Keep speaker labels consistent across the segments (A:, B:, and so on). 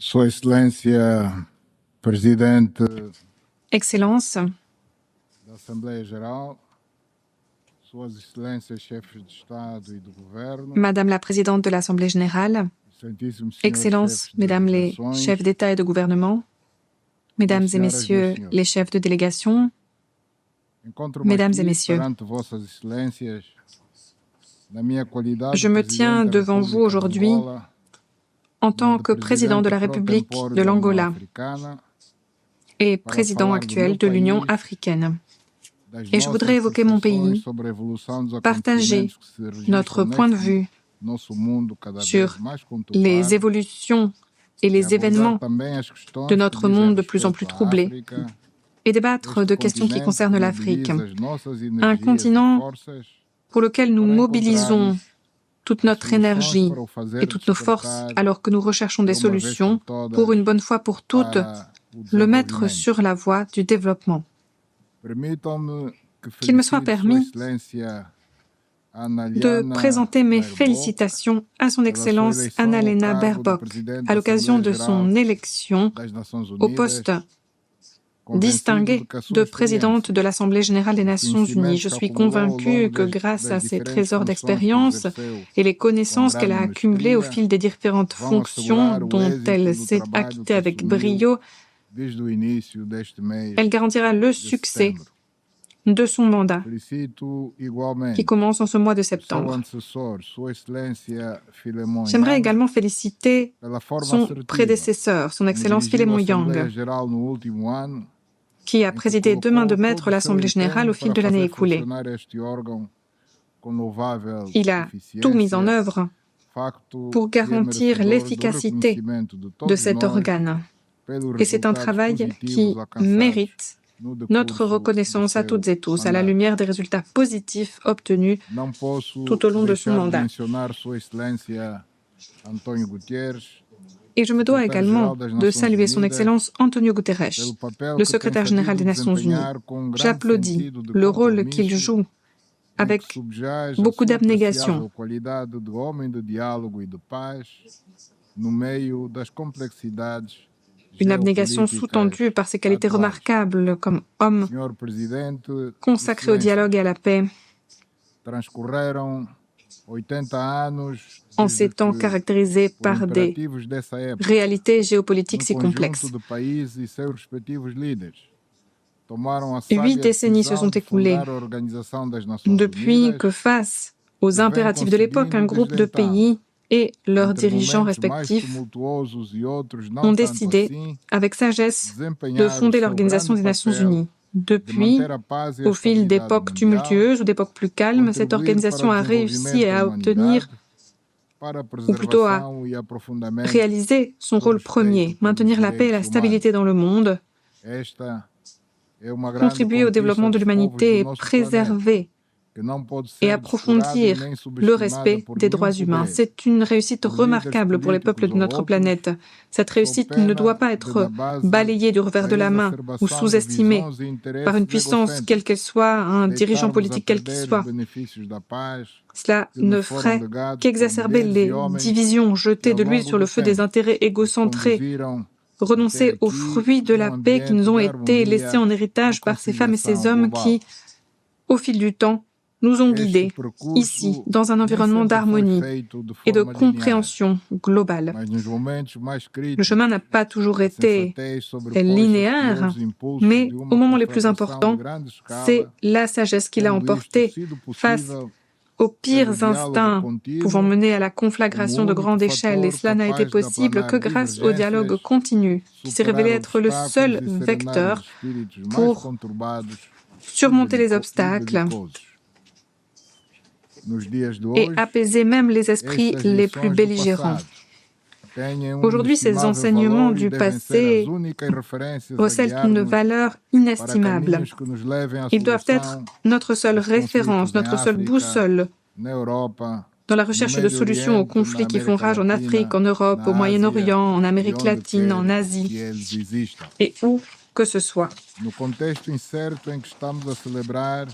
A: Sua Excelência, Presidente
B: Excellence,
A: da Assembleia Geral, Suas Excelências, Chefes de Estado e do Governo,
B: Madame la Présidente de l'Assemblée générale,
A: Excelentíssimos Senhores
B: Excellences,
A: Chefes de
B: Mesdames les
A: Delegações,
B: chefs d'État et de gouvernement, Mesdames et
A: Senhoras,
B: Messieurs
A: senhores,
B: les chefs de délégation,
A: encontro-me
B: Mesdames et
A: aqui
B: Messieurs,
A: perante Vossas Excelências na minha qualidade
B: je
A: de
B: me
A: Presidente
B: tiens
A: da
B: devant vous
A: República de
B: aujourd'hui
A: Angola,
B: en
A: na
B: tant
A: de
B: que président de la
A: Presidente pro
B: République
A: tempore
B: de
A: da União
B: l'Angola
A: Africana,
B: et
A: para
B: président
A: falar do meu
B: actuel de l'Union
A: país,
B: africaine.
A: das
B: Et je voudrais
A: nossas
B: évoquer mon
A: percepções
B: pays,
A: sobre a evolução dos
B: partager
A: acontecimentos que se
B: notre
A: registram
B: point de
A: neste
B: vue
A: nosso mundo cada vez
B: sur
A: mais
B: les
A: conturbado
B: évolutions et
A: e
B: les
A: abordar
B: événements
A: também as
B: de
A: questões que
B: notre
A: dizem
B: monde de plus en plus
A: respeito à
B: troublé
A: África,
B: et débattre
A: este
B: de questions qui
A: continente que
B: concernent l'Afrique,
A: mobiliza as nossas
B: un
A: energias e
B: continent
A: forças
B: pour lequel nous
A: para
B: mobilisons
A: encontrarmos
B: toute
A: as
B: notre
A: soluções
B: énergie
A: para o fazer
B: et toutes nos forces
A: despertar
B: alors que nous recherchons
A: de
B: des
A: uma vez por
B: solutions pour
A: todas
B: une bonne fois pour toutes
A: para o
B: le mettre
A: desenvolvimento.
B: sur la voie du développement.
A: Permitam-me que
B: Qu'il me soit
A: felicite Sua
B: permis
A: Excelência
B: de
A: Annaliana
B: présenter mes
A: Baerbock
B: félicitations à son
A: pela sua
B: Excellence
A: eleição ao
B: Annalena
A: cargo de
B: Baerbock
A: Presidente
B: à
A: da
B: l'occasion
A: Assembleia
B: de
A: Geral
B: son élection
A: das Nações
B: au
A: Unidas,
B: poste
A: convencido
B: distingué
A: de que a sua
B: de présidente
A: experiência,
B: de l'Assemblée générale des
A: os
B: Nations Unies.
A: conhecimentos
B: Je
A: que
B: suis
A: acumulou ao
B: convaincue
A: longo
B: que grâce
A: das
B: à ses
A: diferentes
B: trésors
A: funções que
B: d'expérience
A: exerceu
B: et les
A: com
B: connaissances qu'elle a
A: grande
B: accumulées au
A: mestria,
B: fil des différentes
A: vão
B: fonctions
A: assegurar o
B: dont
A: êxito
B: elle
A: do
B: s'est
A: trabalho
B: acquittée
A: que
B: avec
A: assumiu
B: brio,
A: desde o início deste mês
B: elle garantira le
A: de
B: succès
A: setembro.
B: de son mandat
A: Felicito
B: qui
A: igualmente
B: commence en ce mois de
A: o seu
B: septembre.
A: antecessor, Sua Excelência Filemon
B: J'aimerais
A: Yang,
B: également féliciter
A: pela forma
B: son
A: assertiva
B: prédécesseur, son
A: como
B: Excellence
A: dirigiu a
B: Philémon
A: Assembleia
B: Yang,
A: Geral no último ano,
B: qui a
A: em que
B: présidé de main de
A: colocou
B: maître
A: todo o seu
B: l'Assemblée générale au
A: empenho
B: fil
A: para
B: de l'année
A: fazer
B: écoulée.
A: funcionar este órgão com louvável
B: Il a tout mis en
A: eficiência,
B: œuvre
A: facto
B: pour
A: que é
B: garantir
A: merecedor do
B: l'efficacité
A: reconhecimento de
B: de
A: todos
B: cet
A: nós
B: organe.
A: pelos
B: Et c'est un
A: resultados
B: travail
A: positivos
B: qui
A: alcançados
B: mérite
A: no
B: notre
A: decurso do
B: reconnaissance à toutes
A: seu
B: et tous, à la
A: mandato.
B: lumière des résultats positifs obtenus
A: Não posso
B: tout au long de son
A: deixar de
B: mandat.
A: mencionar Sua Excelência António Guterres,
B: Et je me dois
A: secrétaire-geral
B: également
A: das
B: de
A: Nações
B: saluer son
A: Unidas,
B: Excellence Antonio Guterres,
A: pelo papel
B: le
A: que tem
B: secrétaire général
A: sabido
B: des Nations Unies.
A: desempenhar com grande
B: J'applaudis
A: sentido de
B: le rôle qu'il
A: compromisso,
B: joue
A: em que
B: avec
A: subjaz a
B: beaucoup
A: sua
B: d'abnégation.
A: apreciável qualidade de homem de diálogo e de paz no meio das complexidades
B: Une abnégation
A: geopolíticas
B: sous-tendue par ses qualités
A: atuais.
B: remarquables comme homme
A: Senhor Presidente,
B: consacré au dialogue et à la paix
A: transcorreram 80 anos
B: en
A: desde
B: ces temps
A: que,
B: caractérisés
A: por
B: par des
A: imperativos dessa época,
B: réalités géopolitiques
A: num
B: si complexes.
A: conjunto de países e seus respectivos líderes tomaram a
B: 8
A: sábia
B: décennies se
A: decisão
B: sont
A: de
B: écoulées
A: fundar a Organização das Nações
B: depuis
A: Unidas,
B: que, face aux
A: que vem
B: impératifs de l'époque, un
A: conseguindo
B: groupe de
A: desde então,
B: pays et leurs
A: entre
B: dirigeants
A: momentos mais
B: respectifs
A: tumultuosos e outros não
B: ont
A: tanto
B: décidé,
A: assim,
B: avec sagesse, de
A: desempenhar o
B: fonder
A: seu
B: l'Organisation
A: grande
B: des Nations
A: papel
B: Unies.
A: de
B: Depuis,
A: manter a paz e a
B: au fil
A: estabilidade
B: d'époques
A: mundial,
B: tumultueuses ou d'époques plus calmes, cette
A: contribuir para
B: organisation
A: o
B: a réussi
A: desenvolvimento da
B: à obtenir,
A: humanidade, para a
B: ou plutôt à
A: preservação e aprofundamento
B: réaliser son
A: do
B: rôle
A: respeito
B: premier,
A: pelos
B: maintenir la paix et la
A: direitos
B: stabilité
A: humanos.
B: dans le monde,
A: Esta é uma grande
B: contribuer au développement
A: conquista
B: de
A: dos povos
B: l'humanité
A: do
B: et
A: nosso planeta,
B: préserver
A: que não pode
B: et
A: ser descurada e
B: approfondir
A: nem
B: le
A: subestimada
B: respect
A: por
B: des
A: nenhum
B: droits humains.
A: poder,
B: C'est une réussite
A: por líderes
B: remarquable pour les peuples
A: políticos
B: de
A: ou
B: notre
A: outros,
B: planète. Cette
A: só
B: réussite ne doit
A: pena
B: pas
A: de,
B: être
A: na base
B: balayée du revers
A: da
B: de la main ou
A: exacerbação de
B: sous-estimée
A: visões e
B: par
A: interesses
B: une puissance quelle qu'elle soit, un dirigeant
A: deitarmos a
B: politique quel qu'il
A: perder os
B: soit.
A: benefícios da paz
B: Cela
A: que
B: ne
A: nos foram
B: ferait
A: legados por
B: qu'exacerber
A: mulheres e
B: les
A: homens
B: divisions,
A: que
B: jeter
A: ao
B: de l'huile
A: longo
B: sur le
A: do
B: feu des
A: tempo
B: intérêts
A: nos
B: égocentrés,
A: conduziram
B: renoncer
A: até
B: aux
A: aqui
B: fruits de la
A: num
B: paix qui nous
A: ambiente
B: ont
A: de
B: été laissés en
A: harmonia e
B: héritage par ces femmes et ces
A: conciliação
B: hommes
A: global.
B: qui, au fil du temps, nous ont
A: Este
B: guidés ici,
A: percurso
B: dans un
A: nem
B: environnement
A: sempre foi
B: d'harmonie
A: feito de
B: et de
A: forma linear,
B: compréhension globale.
A: mas nos momentos mais
B: Le
A: críticos,
B: chemin n'a pas toujours
A: a
B: été
A: sensatez sobrepôs-se aos
B: linéaire,
A: primeiros impulsos
B: mais
A: de
B: au
A: uma
B: moment les plus
A: conflagração de
B: importants,
A: grande
B: c'est
A: escala,
B: la sagesse qui l'a
A: tendo isto
B: emporté
A: sido
B: face
A: possível
B: aux
A: pelo
B: pires
A: diálogo
B: instincts pouvant
A: contínuo
B: mener à la
A: como
B: conflagration de
A: único
B: grande échelle, et
A: fator
B: cela n'a été
A: capaz de
B: possible que
A: aplanar
B: grâce au dialogue
A: divergências,
B: continu, qui s'est révélé
A: superar
B: être le seul
A: obstáculos e serenar
B: vecteur
A: os espíritos mais
B: pour
A: conturbados
B: surmonter les
A: e
B: obstacles
A: belicosos. Nos dias de
B: et
A: hoje,
B: apaiser même les esprits
A: estas
B: les plus
A: lições do
B: belligérants.
A: passado têm
B: Aujourd'hui, ces
A: inestimável
B: enseignements
A: valor e
B: du
A: devem ser as
B: passé
A: únicas referências a
B: recèlent une
A: guiar-nos
B: valeur
A: para
B: inestimable.
A: caminhos que nos levem à
B: Ils doivent être
A: solução
B: notre seule
A: dos conflitos
B: référence,
A: em
B: notre seule
A: África,
B: boussole
A: na Europa,
B: dans la
A: no
B: recherche de
A: Médio
B: solutions aux
A: Oriente,
B: conflits
A: na
B: qui font
A: América
B: rage en Afrique, en
A: Latina,
B: Europe, au
A: na Ásia
B: Moyen-Orient, en
A: e
B: Amérique
A: onde
B: latine, en
A: quer
B: Asie,
A: que eles existam.
B: et où que ce soit.
A: No contexto incerto em que estamos a celebrar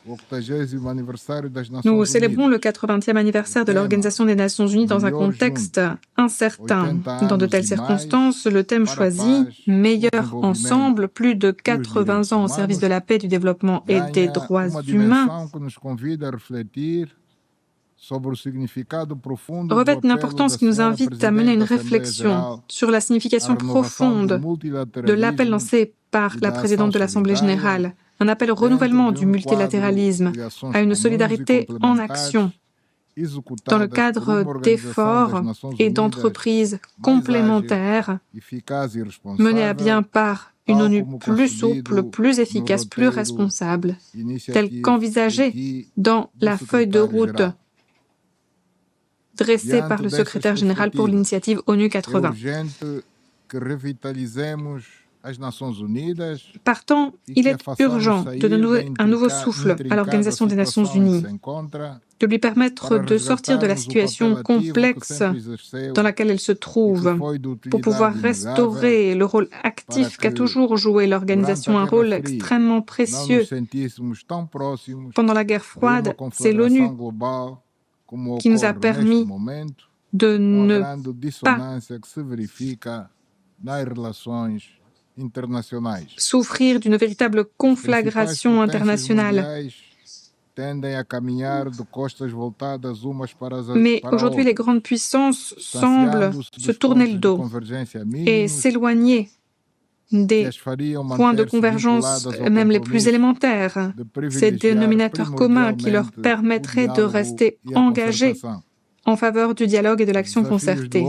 A: o 80º aniversário das
B: Nous
A: Nações
B: célébrons
A: Unidas.
B: le 80e anniversaire de l'Organisation des Nations Unies dans un contexte incertain. Dans de telles circonstances, le thème choisi, meilleur ensemble, plus de 80 ans au service de la paix, du développement et des droits humains,
A: que nos convida a refletir sobre o significado profundo do
B: revêt une
A: apelo
B: importance
A: da
B: qui nous
A: senhora
B: invite à mener une
A: Presidente da Assembleia
B: réflexion
A: Geral
B: sur la signification
A: à renovação do
B: profonde de l'appel
A: multilateralismo
B: lancé par la présidente de l'Assemblée générale, un appel au renouvellement du multilatéralisme, à une solidarité en action, dans le cadre d'efforts et d'entreprises complémentaires menées à bien par une ONU plus souple, plus efficace, plus responsable, telle qu'envisagée dans la feuille de route dressée par le secrétaire général pour l'initiative ONU 80. Partant, il est urgent de donner un nouveau souffle à l'Organisation des Nations Unies, de lui permettre de sortir de la situation complexe dans laquelle elle se trouve, pour pouvoir restaurer le rôle actif qu'a toujours joué l'organisation, un rôle extrêmement précieux. Pendant la guerre froide, c'est l'ONU qui nous a permis de ne pas souffrir d'une véritable conflagration internationale. Mais aujourd'hui, les grandes puissances semblent se tourner le dos et s'éloigner des points de convergence, même les plus élémentaires, ces dénominateurs communs qui leur permettraient de rester engagés en faveur du dialogue et de l'action concertée.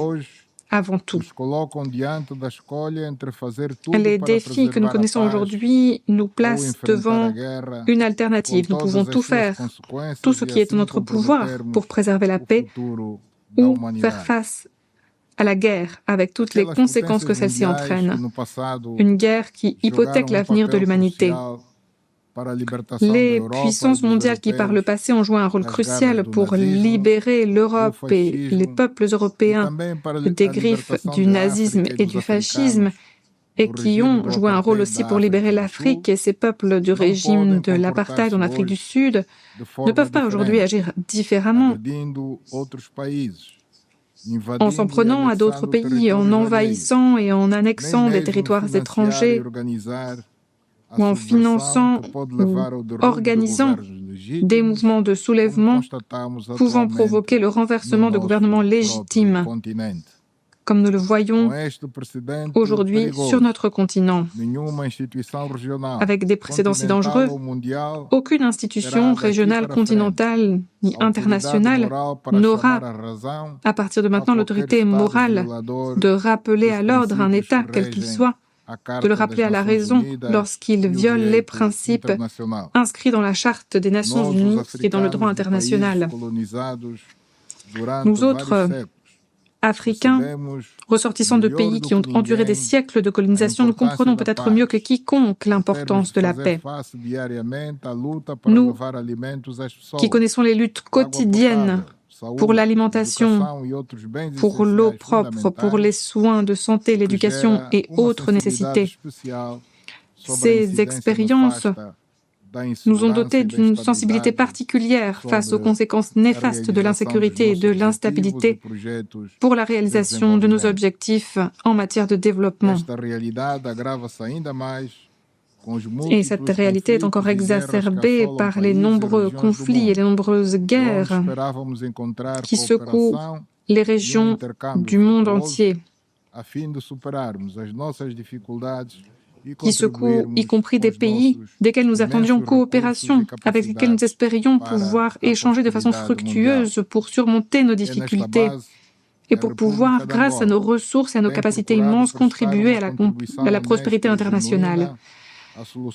B: Avant tout. Les défis que nous connaissons aujourd'hui nous placent devant une alternative. Nous pouvons tout faire, tout ce qui est en notre pouvoir pour préserver la paix ou faire face à la guerre avec toutes les conséquences que celle-ci entraîne. Une guerre qui hypothèque l'avenir de l'humanité. Les puissances mondiales qui par le passé ont joué un rôle crucial pour libérer l'Europe et les peuples européens des griffes du nazisme et du fascisme et qui ont joué un rôle aussi pour libérer l'Afrique et ses peuples du régime de l'apartheid en Afrique du Sud, ne peuvent pas aujourd'hui agir différemment en s'en prenant à d'autres pays, en envahissant et en annexant des territoires étrangers, ou en finançant ou organisant des mouvements de soulèvement pouvant provoquer le renversement de gouvernements légitimes, comme nous le voyons aujourd'hui sur notre continent. Avec des précédents si dangereux, aucune institution régionale, continentale ni internationale n'aura, à partir de maintenant, l'autorité morale de rappeler à l'ordre un État, quel qu'il soit, de le rappeler à la raison lorsqu'il viole les principes inscrits dans la Charte des Nations Unies et dans le droit international. Nous autres, Africains, ressortissants de pays qui ont enduré des siècles de colonisation, nous comprenons peut-être mieux que quiconque l'importance de la paix. Nous, qui connaissons les luttes quotidiennes pour l'alimentation, pour l'eau propre, pour les soins de santé, l'éducation et autres nécessités. Ces expériences nous ont dotés d'une sensibilité particulière face aux conséquences néfastes de l'insécurité et de l'instabilité pour la réalisation de nos objectifs en matière de développement. Et cette réalité est encore exacerbée par les nombreux conflits et les nombreuses guerres qui secouent les régions du monde entier, qui secouent y compris des pays desquels nous attendions coopération, avec lesquels nous espérions pouvoir échanger de façon fructueuse pour surmonter nos difficultés et pour pouvoir, grâce à nos ressources et à nos capacités immenses, contribuer à la prospérité internationale.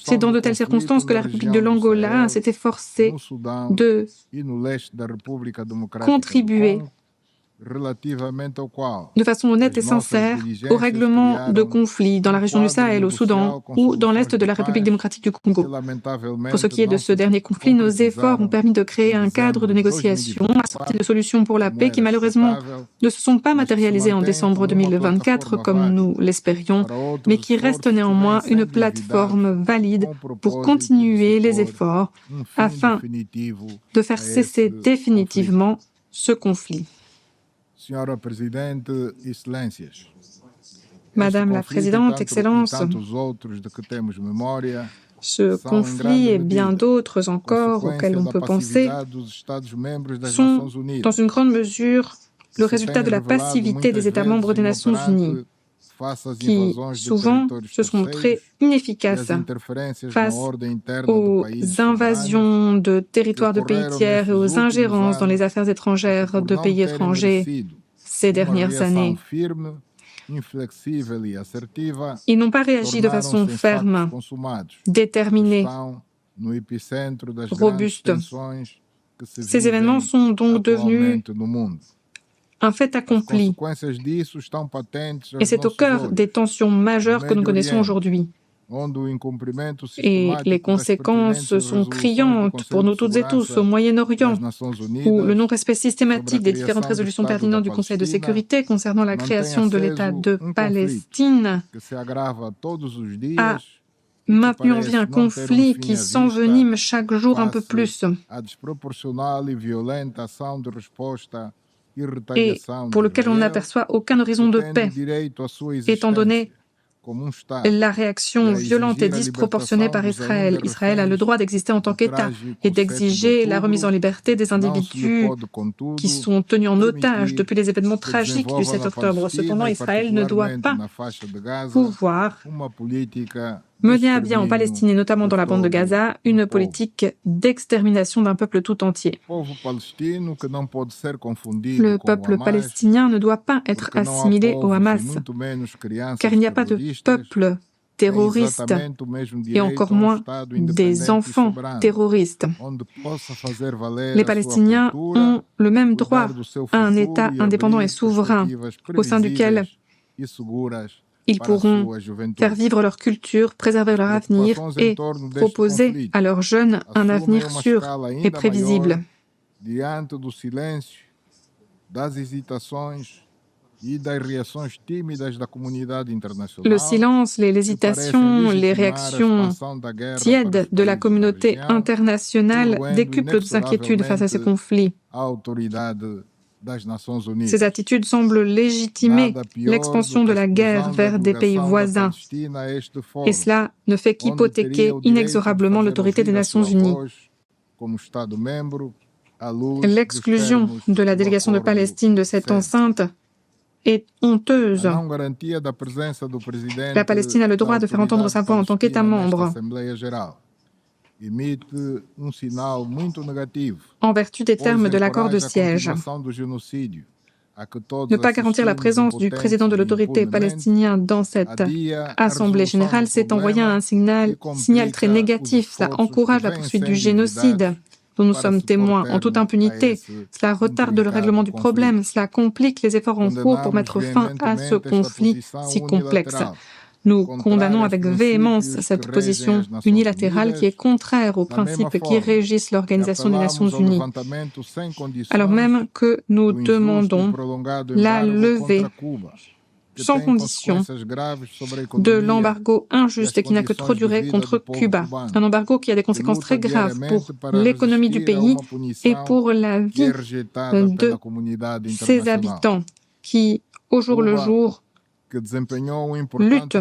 B: C'est dans de telles circonstances que la République de l'Angola s'est efforcée de contribuer de façon honnête et sincère au règlement de conflits dans la région du Sahel, au Soudan ou dans l'est de la République démocratique du Congo. Pour ce qui est de ce dernier conflit, nos efforts ont permis de créer un cadre de négociation assorti de solutions pour la paix qui malheureusement ne se sont pas matérialisées en décembre 2024 comme nous l'espérions, mais qui restent néanmoins une plateforme valide pour continuer les efforts afin de faire cesser définitivement ce conflit. Madame la Présidente, Excellences, ce conflit et bien d'autres encore auxquels on peut penser sont dans une grande mesure le résultat de la passivité des États membres des Nations Unies, qui souvent se sont montrés inefficaces face aux invasions de territoires de pays tiers et aux ingérences dans les affaires étrangères de pays étrangers ces dernières années. Ils n'ont pas réagi de façon ferme, déterminée, robuste. Ces événements sont donc devenus un fait accompli. Et c'est au cœur des tensions majeures que nous connaissons aujourd'hui. Et les conséquences sont criantes pour nous toutes et tous au Moyen-Orient, où le non-respect systématique des différentes résolutions pertinentes du Conseil de sécurité concernant la création de l'État de Palestine a maintenu en vie un conflit qui s'envenime chaque jour un peu plus. Et pour lequel on n'aperçoit aucun horizon de paix, étant donné la réaction violente et disproportionnée par Israël. Israël a le droit d'exister en tant qu'État et d'exiger la remise en liberté des individus qui sont tenus en otage depuis les événements tragiques du 7 octobre. Cependant, Israël ne doit pas pouvoir mener à bien en Palestine et notamment dans la bande de Gaza une politique d'extermination d'un peuple tout entier. Le peuple palestinien ne doit pas être assimilé au Hamas, car il n'y a pas de peuple terroriste et encore moins des enfants terroristes. Les Palestiniens ont le même droit à un État indépendant et souverain au sein duquel ils pourront faire vivre leur culture, préserver leur avenir et proposer à leurs jeunes un avenir sûr et prévisible. Le silence, les hésitations, les réactions tièdes de la communauté internationale décuplent nos inquiétudes face à ces conflits. Ces attitudes semblent légitimer l'expansion de la guerre vers des pays voisins. Et cela ne fait qu'hypothéquer inexorablement l'autorité des Nations Unies. L'exclusion de la délégation de Palestine de cette enceinte est honteuse. La Palestine a le droit de faire entendre sa voix en tant qu'État membre. En vertu des termes de l'accord de siège. Ne pas garantir la présence du président de l'autorité palestinienne dans cette Assemblée générale, c'est envoyer un signal très négatif. Cela encourage la poursuite du génocide dont nous sommes témoins en toute impunité. Cela retarde le règlement du problème. Cela complique les efforts en cours pour mettre fin à ce conflit si complexe. Nous condamnons avec véhémence cette position unilatérale qui est contraire aux principes qui régissent l'Organisation des Nations Unies, alors même que nous demandons la levée sans condition de l'embargo injuste et qui n'a que trop duré contre Cuba. Un embargo qui a des conséquences très graves pour l'économie du pays et pour la vie de ses habitants qui, au jour le jour, luttent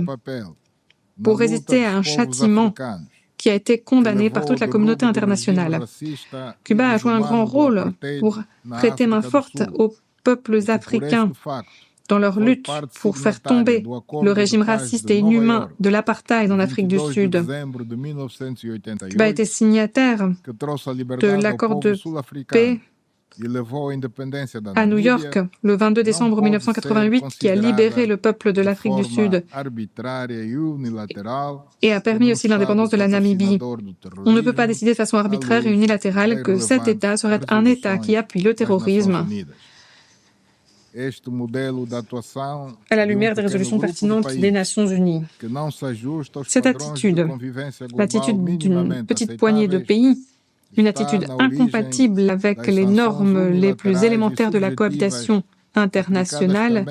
B: pour résister à un châtiment qui a été condamné par toute la communauté internationale. Cuba a joué un grand rôle pour prêter main forte aux peuples africains dans leur lutte pour faire tomber le régime raciste et inhumain de l'apartheid en Afrique du Sud. Cuba a été signataire de l'accord de paix à New York, le 22 décembre 1988, qui a libéré le peuple de l'Afrique du Sud et a permis aussi l'indépendance de la Namibie. On ne peut pas décider de façon arbitraire et unilatérale que cet État serait un État qui appuie le terrorisme à la lumière des résolutions pertinentes des Nations Unies. Cette attitude, l'attitude d'une petite poignée de pays, une attitude incompatible avec les normes les plus élémentaires de la cohabitation internationale,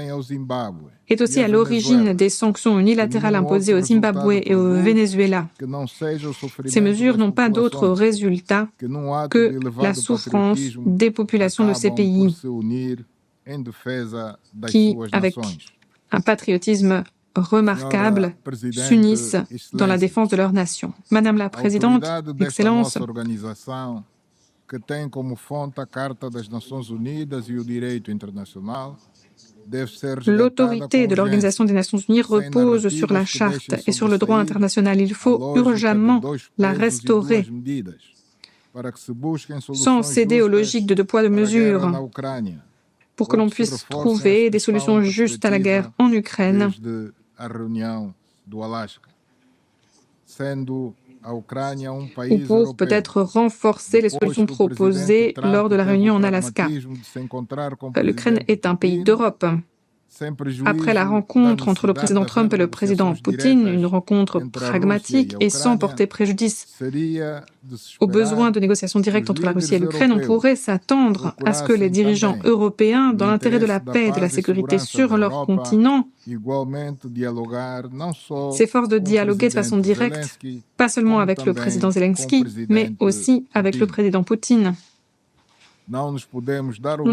B: est aussi à l'origine des sanctions unilatérales imposées au Zimbabwe et au Venezuela. Ces mesures n'ont pas d'autre résultat que la souffrance des populations de ces pays qui, avec un patriotisme remarquable, s'unissent dans la défense de leur nation. Madame la Présidente, Excellences,
A: que tem como fonte a Carta das Nações Unidas e o direito internacional,
B: l'autorité de l'Organisation des Nations Unies repose sur la Charte et sur le droit international. Il faut urgemment la restaurer sans céder aux logiques de deux poids, deux mesures pour que l'on puisse trouver des solutions justes à la guerre en Ukraine. Ou pour peut-être renforcer les solutions proposées lors de la réunion en Alaska. L'Ukraine est un pays d'Europe. Après la rencontre entre le président Trump et le président Poutine, une rencontre pragmatique et sans porter préjudice aux besoins de négociations directes entre la Russie et l'Ukraine, on pourrait s'attendre à ce que les dirigeants européens, dans l'intérêt de la paix et de la sécurité sur leur continent, s'efforcent de dialoguer de façon directe, pas seulement avec le président Zelensky, mais aussi avec le président Poutine. Nous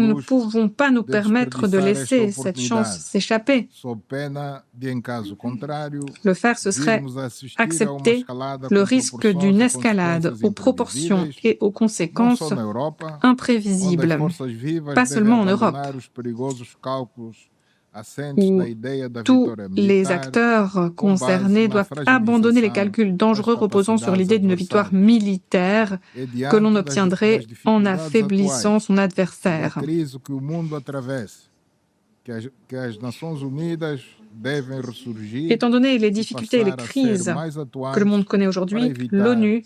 B: ne pouvons pas nous permettre de laisser cette chance s'échapper. Le faire, ce serait accepter le risque d'une escalade aux proportions et aux conséquences imprévisibles, pas seulement en Europe, où tous les acteurs concernés doivent abandonner les calculs dangereux reposant sur l'idée d'une victoire militaire que l'on obtiendrait en affaiblissant son adversaire. Étant donné les difficultés et les crises que le monde connaît aujourd'hui, l'ONU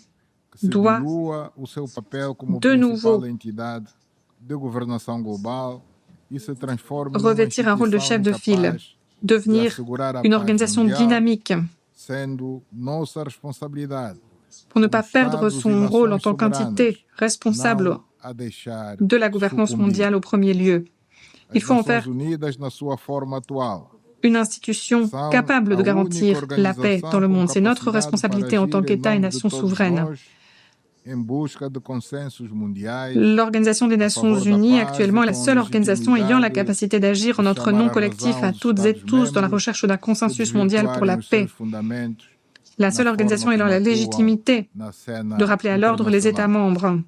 B: doit de nouveau revêtir un rôle de chef de file, devenir une organisation dynamique pour ne pas perdre son rôle en tant qu'entité responsable de la gouvernance mondiale au premier lieu. Il faut en faire une institution capable de garantir la paix dans le monde. C'est notre responsabilité en tant qu'État et nation souveraine. L'Organisation des Nations Unies, actuellement, est la seule organisation ayant la capacité d'agir en notre nom collectif à toutes et tous dans la recherche d'un consensus mondial pour la paix. La seule organisation ayant la légitimité de rappeler à l'ordre les États membres.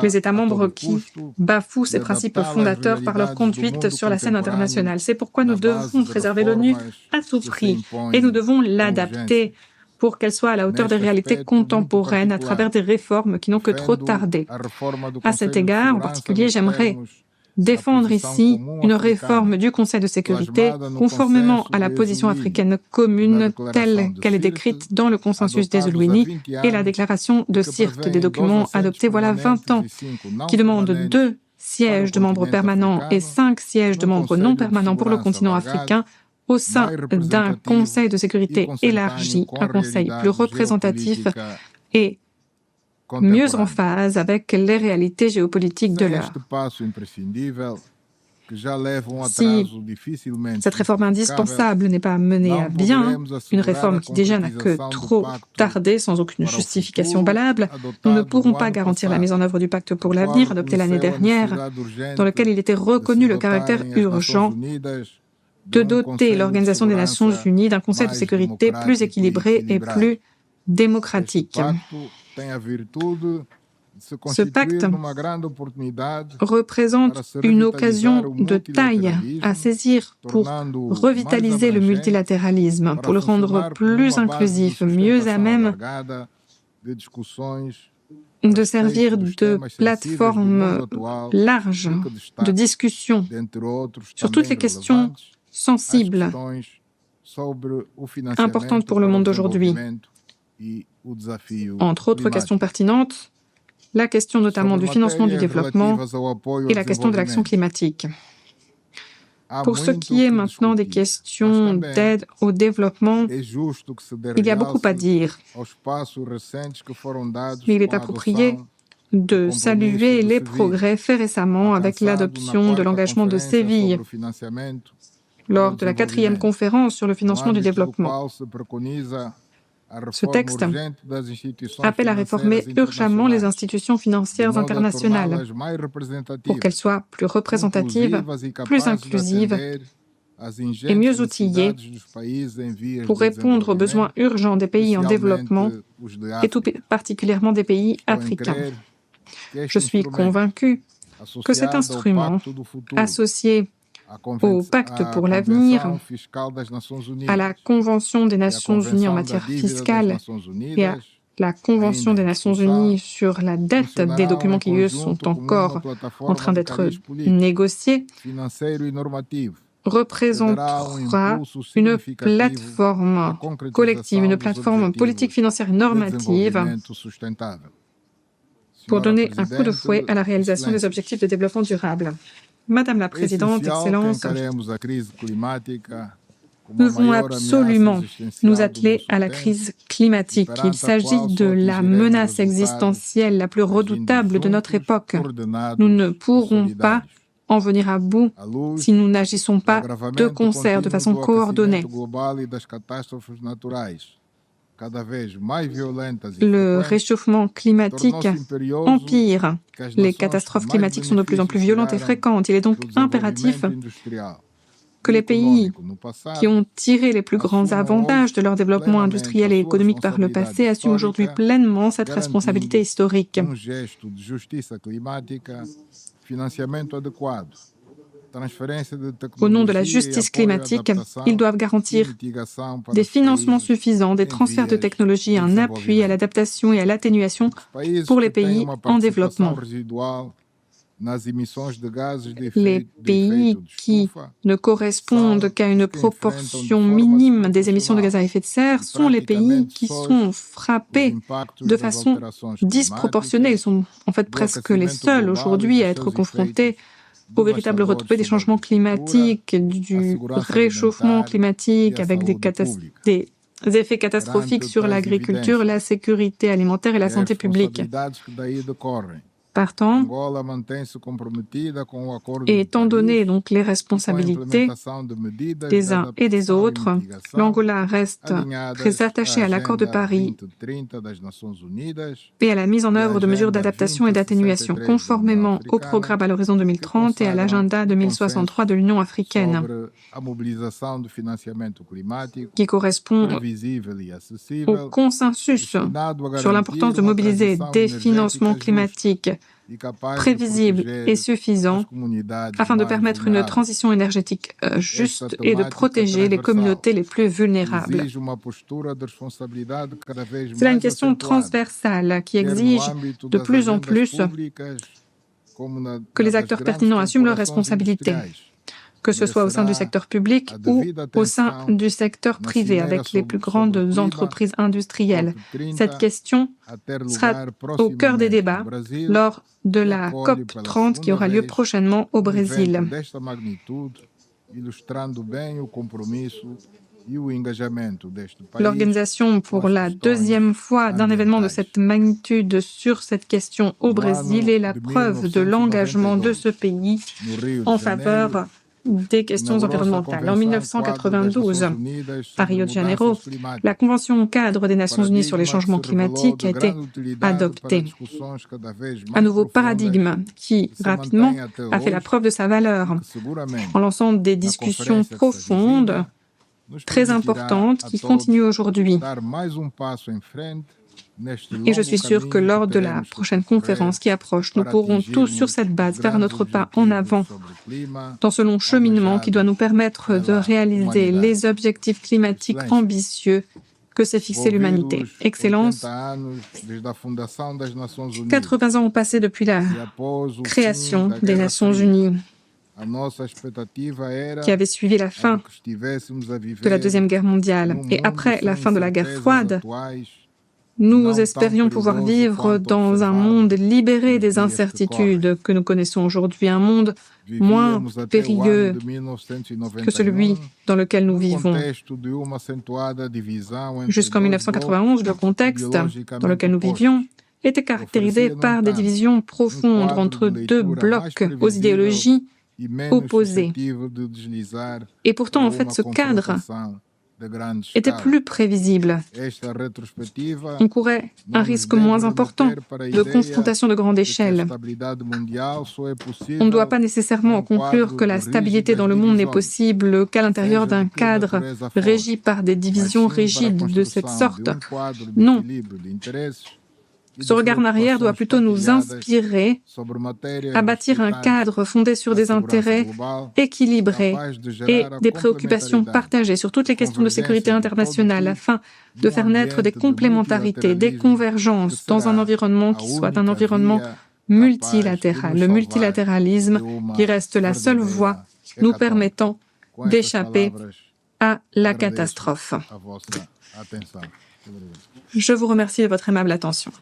B: Les États membres qui bafouent ces principes fondateurs par leur conduite sur la scène internationale. C'est pourquoi nous devons préserver l'ONU à tout prix et nous devons l'adapter pour qu'elle soit à la hauteur des réalités contemporaines à travers des réformes qui n'ont que trop tardé. À cet égard, en particulier, j'aimerais défendre ici une réforme du Conseil de sécurité conformément à la position africaine commune telle qu'elle est décrite dans le consensus des Uluini et la déclaration de Sirte, des documents adoptés voilà 20 ans, qui demandent 2 sièges de membres permanents et 5 sièges de membres non permanents pour le continent africain au sein d'un Conseil de sécurité élargi, un Conseil plus représentatif et mieux en phase avec les réalités géopolitiques de l'heure. Si cette réforme indispensable n'est pas menée à bien, une réforme qui déjà n'a que trop tardé sans aucune justification valable, nous ne pourrons pas garantir la mise en œuvre du pacte pour l'avenir adopté l'année dernière, dans lequel il était reconnu le caractère urgent de doter l'Organisation des Nations Unies d'un Conseil de sécurité plus équilibré et plus démocratique. Ce pacte représente une occasion de taille à saisir pour revitaliser le multilatéralisme, pour le rendre plus inclusif, mieux à même de servir de plateforme large de discussion sur toutes les questions sensibles, importantes pour le monde d'aujourd'hui. Entre autres questions pertinentes, la question notamment du financement du développement et la question de l'action climatique. Pour ce qui est maintenant des questions d'aide au développement, il y a beaucoup à dire. Mais il est approprié de saluer les progrès faits récemment avec l'adoption de l'engagement de Séville lors de la 4e conférence sur le financement du développement. Ce texte appelle à réformer urgemment les institutions financières internationales pour qu'elles soient plus représentatives, plus inclusives et mieux outillées pour répondre aux besoins urgents des pays en développement et tout particulièrement des pays africains. Je suis convaincu que cet instrument, associé au Pacte pour l'avenir, à la Convention des Nations Unies en matière fiscale et à la Convention des Nations Unies sur la dette des documents qui, eux, sont encore en train d'être négociés, représentera une plateforme collective, une plateforme politique, financière et normative pour donner un coup de fouet à la réalisation des objectifs de développement durable. Madame la Présidente, Excellences, nous devons absolument nous atteler à la crise climatique. Il s'agit de la menace existentielle la plus redoutable de notre époque. Nous ne pourrons pas en venir à bout si nous n'agissons pas de concert, de façon coordonnée. Le réchauffement climatique empire. Les catastrophes climatiques sont de plus en plus violentes et fréquentes. Il est donc impératif que les pays qui ont tiré les plus grands avantages de leur développement industriel et économique par le passé assument aujourd'hui pleinement cette responsabilité historique. Au nom de la justice climatique, ils doivent garantir des financements suffisants, des transferts de technologies, un appui à l'adaptation et à l'atténuation pour les pays en développement. Les pays qui ne correspondent qu'à une proportion minime des émissions de gaz à effet de serre sont les pays qui sont frappés de façon disproportionnée. Ils sont en fait presque les seuls aujourd'hui à être confrontés aux véritables retombées des changements climatiques, du réchauffement climatique avec des effets catastrophiques sur l'agriculture, la sécurité alimentaire et la santé publique. Partant, et étant donné donc les responsabilités des uns et des autres, l'Angola reste très attaché à l'accord de Paris et à la mise en œuvre de mesures d'adaptation et d'atténuation, conformément au programme à l'horizon 2030 et à l'agenda 2063 de l'Union africaine, qui correspond au consensus sur l'importance de mobiliser des financements climatiques prévisibles et suffisants afin de permettre une transition énergétique juste et de protéger les communautés les plus vulnérables. C'est là une question transversale qui exige de plus en plus que les acteurs pertinents assument leurs responsabilités, que ce soit au sein du secteur public ou au sein du secteur privé, avec les plus grandes entreprises industrielles. Cette question sera au cœur des débats lors de la COP30 qui aura lieu prochainement au Brésil. L'organisation pour la deuxième fois d'un événement de cette magnitude sur cette question au Brésil est la preuve de l'engagement de ce pays en faveur des questions environnementales. En 1992, à Rio de Janeiro, la Convention cadre des Nations Unies sur les changements climatiques a été adoptée. Un nouveau paradigme qui, rapidement, a fait la preuve de sa valeur en lançant des discussions profondes, très importantes, qui continuent aujourd'hui. Et je suis sûr que lors de la prochaine conférence qui approche, nous pourrons tous, sur cette base, faire notre pas en avant dans ce long cheminement qui doit nous permettre de réaliser les objectifs climatiques ambitieux que s'est fixé l'humanité. Excellences, 80 ans ont passé depuis la création des Nations Unies, qui avait suivi la fin de la Deuxième Guerre mondiale. Et après la fin de la guerre froide, Nous espérions pouvoir vivre dans un monde libéré des incertitudes que nous connaissons aujourd'hui, un monde moins périlleux que celui dans lequel nous vivons. Jusqu'en 1991, le contexte dans lequel nous vivions était caractérisé par des divisions profondes entre deux blocs aux idéologies opposées. Et pourtant, en fait, ce cadre était plus prévisible. On courait un risque moins important de confrontation de grande échelle. On ne doit pas nécessairement conclure que la stabilité dans le monde n'est possible qu'à l'intérieur d'un cadre régi par des divisions rigides de cette sorte. Non. Ce regard en arrière doit plutôt nous inspirer à bâtir un cadre fondé sur des intérêts équilibrés et des préoccupations partagées sur toutes les questions de sécurité internationale afin de faire naître des complémentarités, des convergences dans un environnement qui soit un environnement multilatéral. Le multilatéralisme qui reste la seule voie nous permettant d'échapper à la catastrophe. Je vous remercie de votre aimable attention.